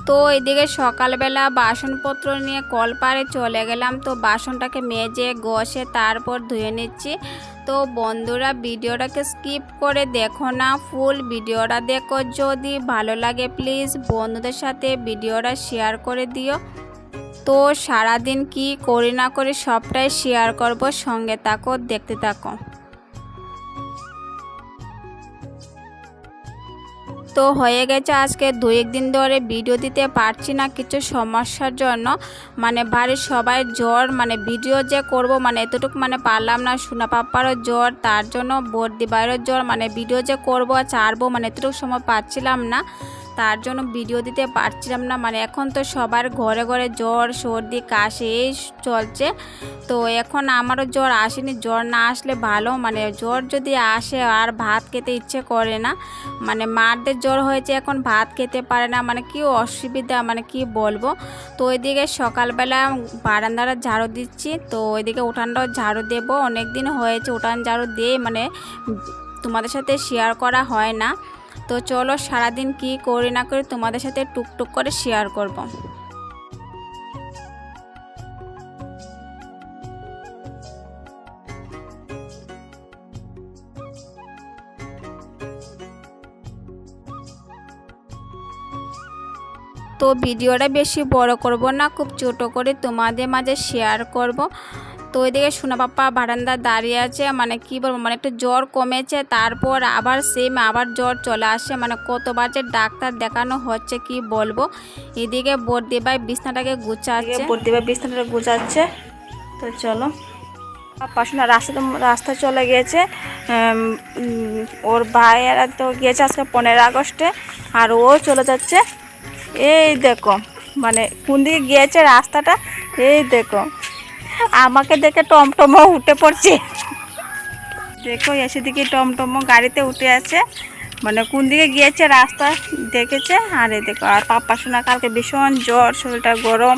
তো এদিকে সকালবেলা বাসনপত্র নিয়ে কলপাড়ে চলে গেলাম। তো বাসনটাকে মেজে ঘষে তারপর ধুয়ে নিচ্ছি। তো বন্ধুরা ভিডিওটাকে স্কিপ করে দেখো না, ফুল ভিডিওটা দেখো। যদি ভালো লাগে প্লিজ বন্ধুদের সাথে ভিডিওটা শেয়ার করে দিও। তো সারাদিন কি করি না করি সবটাই শেয়ার করব, সঙ্গে থাকো, দেখতে থাকো। তো হয়ে গেছে আজকে 2-1 দিন ধরে ভিডিও দিতে পারছি না কিছু সমস্যার জন্য। বাড়ির সবাই জ্বর, ভিডিও যে করব এতটুকু পারলাম না। সোনা পাপ্পারও জ্বর, তার জন্য বর্দি বাইরের জ্বর, ভিডিও যে করব ছাড়বো এতটুকু সময় পাচ্ছিলাম না, তার জন্য ভিডিও দিতে পারছিলাম না। এখন তো সবার ঘরে ঘরে জ্বর সর্দি কাশি এই চলছে। তো এখন আমারও জ্বর আসেনি, জ্বর না আসলে ভালো। জ্বর যদি আসে আর ভাত খেতে ইচ্ছে করে না। মারদের জ্বর হয়েছে, এখন ভাত খেতে পারে না, কি অসুবিধা কি বলবো। তো ওইদিকে সকালবেলা বারান্দাটা ঝাড়ু দিচ্ছি। তো ওইদিকে উঠানটাও ঝাড়ু দেবো, অনেক দিন হয়েছে উঠান ঝাড়ু দিয়ে তোমাদের সাথে শেয়ার করা হয় না। তো চলো সারাদিন কি করি না করি তোমাদের সাথে টুকটুক করে শেয়ার করব। তো ভিডিওটা বেশি বড় করব না, খুব ছোট করে তোমাদের মাঝে শেয়ার করব। তো ওইদিকে সোনা পাপ্পা বারান্দা দাঁড়িয়ে আছে, কি বলবো, একটু জ্বর কমেছে, তারপর আবার আবার জ্বর চলে আসে। কতবার যে ডাক্তার দেখানো হচ্ছে কি বলবো। এদিকে বর্দি ভাই বিছনাটাকে গুছাচ্ছে। তো চলো পাশনা রাস্তা চলে গিয়েছে। ওর ভাইয়েরা তো গিয়েছে আজকে 15 আগস্টে, আর ও চলে যাচ্ছে। এই দেখো কোন দিকে গিয়েছে রাস্তাটা, এই দেখো আমাকে দেখে টমটমও উঠে পড়ছে। দেখো এসে দিকে টমটমও গাড়িতে উঠে আছে, কোন দিকে গিয়েছে রাস্তা দেখেছে। আর এই দেখো, আর পাপ্পা সোনা কালকে ভীষণ জ্বর, শরীরটা গরম,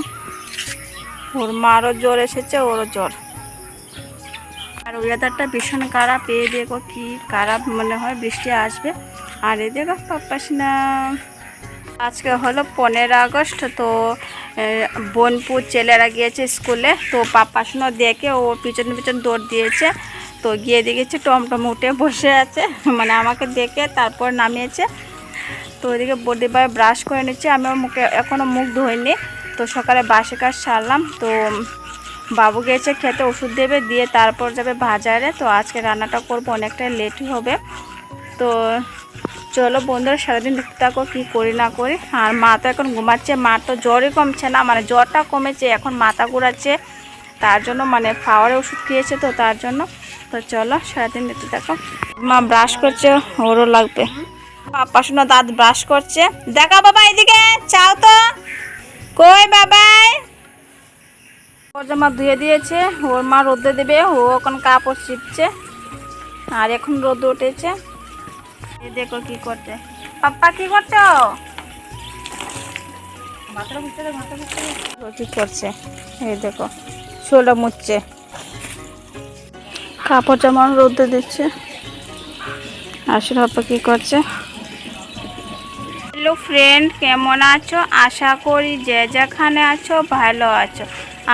ওর মারও জ্বর এসেছে, ওরও জ্বর। আর ওয়েদারটা ভীষণ খারাপ, এই দেখো কি খারাপ মনে হয় বৃষ্টি আসবে। আর এই দেখো পাপ্পা সোনা আজকে হলো 15 আগস্ট। তো বোনপুর ছেলেরা গিয়েছে স্কুলে। তো পাপ্পা সোনা দেখে ও পিছন পিছন দৌড় দিয়েছে। তো গিয়ে দেখেছি টমটম উঠে বসে আছে, আমাকে দেখে তারপর নামিয়েছে। তো ওইদিকে বডি ভাই ব্রাশ করে নিচ্ছে, আমিও এখনও মুখ ধুইনি। তো সকালে বাসি কাজ সারলাম। তো বাবু গিয়েছে খেতে, ওষুধ দেবে, দিয়ে তারপর যাবে বাজারে। তো আজকে রান্নাটা করবো, অনেকটাই লেটই হবে। তো চলো বন্ধুরা সারাদিন দেখতে থাকো কী করি না করি। আর মা তো এখন ঘুমাচ্ছে, মার তো জ্বরই কমছে না, জ্বরটা কমেছে, এখন মাথা ঘুরাচ্ছে, তার জন্য পাওয়ারে ওষুধ খেয়েছে, তো তার জন্য। তো চলো সারাদিন দেখতে থাকো। মা ব্রাশ করছে, ওরও লাগবে। পাপ্পা শোনা দাঁত ব্রাশ করছে, দেখা বাবা এদিকে চাও তো, কই বাবাই। ওর জামা ধুয়ে দিয়েছে, ওর মা রোদে দেবে, ও এখন কাপড় চিপছে। আর এখন রোদ উঠেছে, দেখো কি করছে পাপ্পা, কি করছো, কি করছে, এই দেখো শোলটা মুছছে, কাপড় জামা রোদে দিচ্ছে। আর পাপ্পা কি করছে। হ্যালো ফ্রেন্ড, কেমন আছো? আশা করি যে যেখানে আছো ভালো আছো।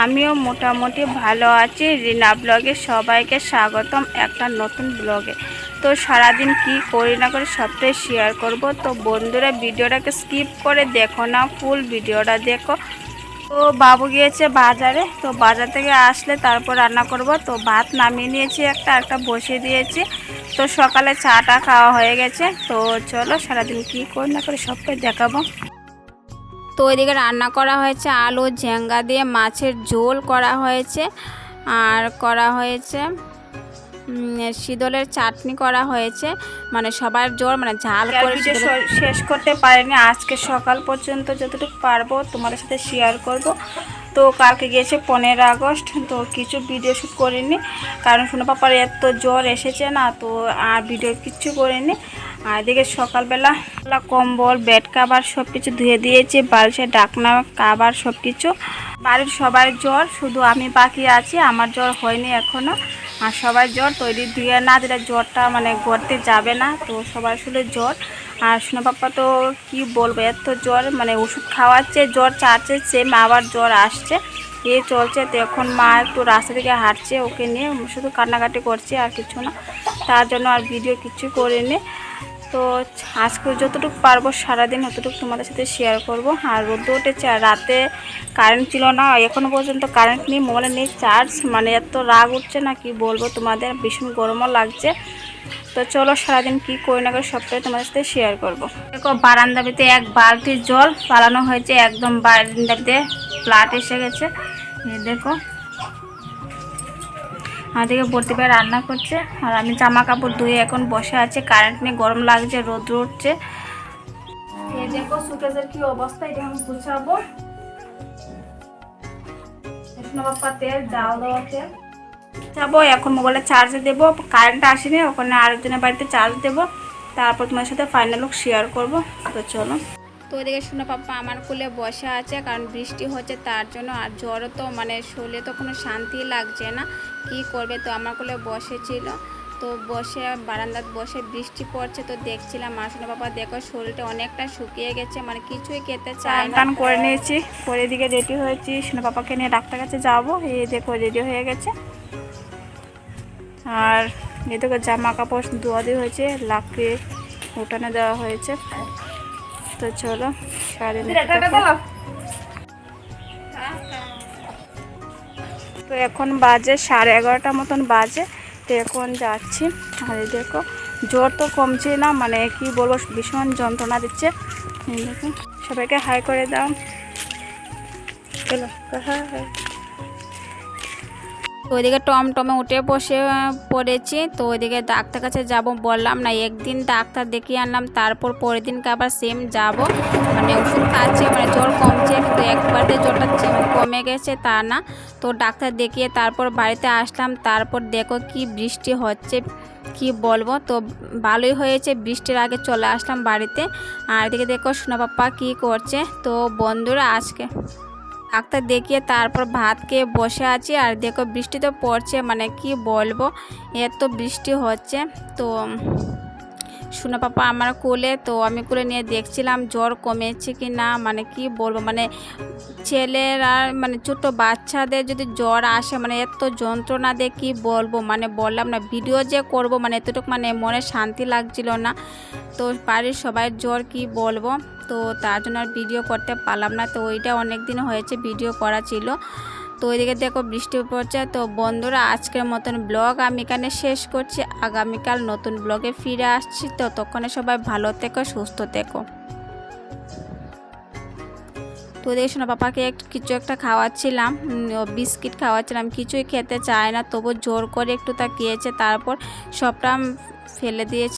আমিও মোটামুটি ভালো আছি। রিনা ব্লগে সবাইকে স্বাগতম একটা নতুন ব্লগে। তো সারাদিন কি করি না করি সবটাই শেয়ার করব। তো বন্ধুরা ভিডিওটাকে স্কিপ করে দেখো না, ফুল ভিডিওটা দেখো। তো বাবু গিয়েছে বাজারে, তো বাজার থেকে আসলে তারপর রান্না করব। তো ভাত নামিয়ে নিয়েছি, একটা বসিয়ে দিয়েছি। তো সকালে চাটা খাওয়া হয়ে গেছে। তো চলো সারাদিন কি করি না করি সবটাই দেখাবো। তো ওইদিকে রান্না করা হয়েছে আলু ঝেঙ্গা দিয়ে মাছের ঝোল করা হয়েছে, আর করা হয়েছে শীতলের চাটনি করা হয়েছে। সবার জ্বর, ঝাল করে শেষ করতে পারিনি, আজকে সকাল পর্যন্ত যতটুকু পারবো তোমাদের সাথে শেয়ার করব। তো কালকে গিয়েছে 15 আগস্ট, তো কিছু ভিডিও শ্যুট করিনি, কারণ সোনা পাপার এত জ্বর এসেছে না, তো আর ভিডিও কিচ্ছু করিনি। আর এদিকে সকালবেলা কম্বল বেড কাভার সব কিছু ধুয়ে দিয়েছি, বালিশের ঢাকনা কাভার সব কিছু। বাড়ির সবার জ্বর, শুধু আমি বাকি আছি, আমার জ্বর হয়নি এখনও। আর সবার জ্বর তৈরি ধুয়ে না দিলে জ্বরটা গড়তে যাবে না। তো সবার শুধু জ্বর। আর সোনা পাপ্পা তো কি বলবো, এত জ্বর, মানে ওষুধ খাওয়াচ্ছে, জ্বর চাচ্ছে, সেম আবার জ্বর আসছে, এ চলছে। তো এখন মা একটু রাস্তা থেকে হাঁটছে, ওকে নিয়ে শুধু কান্নাকাটি করছে আর কিছু না, তার জন্য আর ভিডিও কিছু করিনি। তো আজকে যতটুকু পারবো সারাদিন অতটুকু তোমাদের সাথে শেয়ার করব। আর রোদ উঠেছে, আর রাতে কারেন্ট ছিল না, এখনও পর্যন্ত কারেন্ট নেই, মোবাইলে নেই চার্জ, মানে এত রাগ উঠছে না কি বলবো তোমাদের, ভীষণ গরমও লাগছে। তো চলো সারাদিন কী করি না করে সবটাই তোমাদের সাথে শেয়ার করব। দেখো বারান্দাবিতে এক বালতি জল পালানো হয়েছে, একদম বারান্দাবিতে ফ্লাট এসে গেছে। দেখো আমাদেরকে ভর্তি করে রান্না করছে, আর আমি জামা কাপড় ধুয়ে এখন বসে আছে, কারেন্ট নেই, গরম লাগছে, রোদ উঠছে। এই দেখো সুকেজের কি অবস্থা, এটা আমি গুছাবো। তেল জাল দেওয়া তেল যাবো, এখন মোবাইলে চার্জে দেবো, কারেন্ট আসেনি, ওখানে আরেকজনের বাড়িতে চার্জ দেবো, তারপর তোমার সাথে ফাইনাল লুক শেয়ার করবো। তো চলো। তো ওদিকে সোনা পাপ্পা আমার কোলে বসে আছে, কারণ বৃষ্টি হচ্ছে তার জন্য, আর জ্বরও তো মানে শরীরে তো কোনো শান্তি লাগছে না, কি করবে। তো আমার কোলে বসেছিল, তো বসে বারান্দাত বসে বৃষ্টি পড়ছে, তো দেখছিলাম। আর সোনা পাপ্পা দেখো শরীরটা অনেকটা শুকিয়ে গেছে, মানে কিছুই খেতে চায় না। টান করে নিয়েছি, করে দিকে রেডি হয়েছি, সোনা পাপ্পাকে নিয়ে ডাক্তার কাছে যাবো। এই দেখো রেডি হয়ে গেছে, আর এই দেখো জামা কাপড় ধোয়া দিয়ে হয়েছে, লাকড়ি উঠানে দেওয়া হয়েছে। তো চলো সারাদিন। তো এখন বাজে 11:30 মতন বাজে, তো এখন যাচ্ছি। আর দেখো জ্বর তো কমছে না, মানে কি বলবো, ভীষণ যন্ত্রণা দিচ্ছে। দেখো সবাইকে হাই করে দাও, চলো। হ্যাঁ, তো ওইদিকে টমটমে উঠে বসে পড়েছি। তো ওইদিকে ডাক্তার কাছে যাব, বললাম না একদিন ডাক্তার দেখিয়ে আনলাম, তারপর পরের দিনকে আবার সেম যাব, মানে ওষুধ খাচ্ছে, মানে জ্বর কমছে, কিন্তু একবারে জ্বরটা কমে গেছে তা না। তো ডাক্তার দেখিয়ে তারপর বাড়িতে আসলাম, তারপর দেখো কি বৃষ্টি হচ্ছে, কি বলবো। তো ভালোই হয়েছে, বৃষ্টির আগে চলে আসলাম বাড়িতে। আর এদিকে দেখো সোনা পাপ্পা কী করছে। তো বন্ধুরা আজকে ডাক্তার দেখিয়ে তারপর ভাত খেয়ে বসে আছি, আর দেখো বৃষ্টি তো পড়ছে, মানে কি বলবো, এত বৃষ্টি হচ্ছে। তো সোনা পাপা আমার কোলে, তো আমি কোলে নিয়ে দেখছিলাম জ্বর কমেছে কি না, মানে কি বলবো, মানে ছেলেরা মানে ছোটো বাচ্চাদের যদি জ্বর আসে, মানে এত যন্ত্রণা দিয়ে কি বলবো, মানে বললাম না ভিডিও যে করব, মানে এতটুকু মানে মনে শান্তি লাগছিল না। তো বাড়ির সবাই জ্বর কি বলবো, তো তার জন্য আর ভিডিও করতে পারলাম না। তো ওইটা অনেক দিন হয়েছে ভিডিও করা ছিল। তো ওইদিকে দেখো বৃষ্টি পড়ছে। তো বন্ধুরা আজকের মতন ব্লগ আমি এখানে শেষ করছি, আগামীকাল নতুন ব্লগে ফিরে আসছি। তো তখন সবাই ভালো থেকো, সুস্থ থেকো। তো ওদের সোনা পাপাকে কিছু একটা খাওয়াচ্ছিলাম, বিস্কিট খাওয়াচ্ছিলাম, কিছুই খেতে চায় না, তবু জোর করে একটু তা খেয়েছে, তারপর সবটা ফেলে দিয়েছে।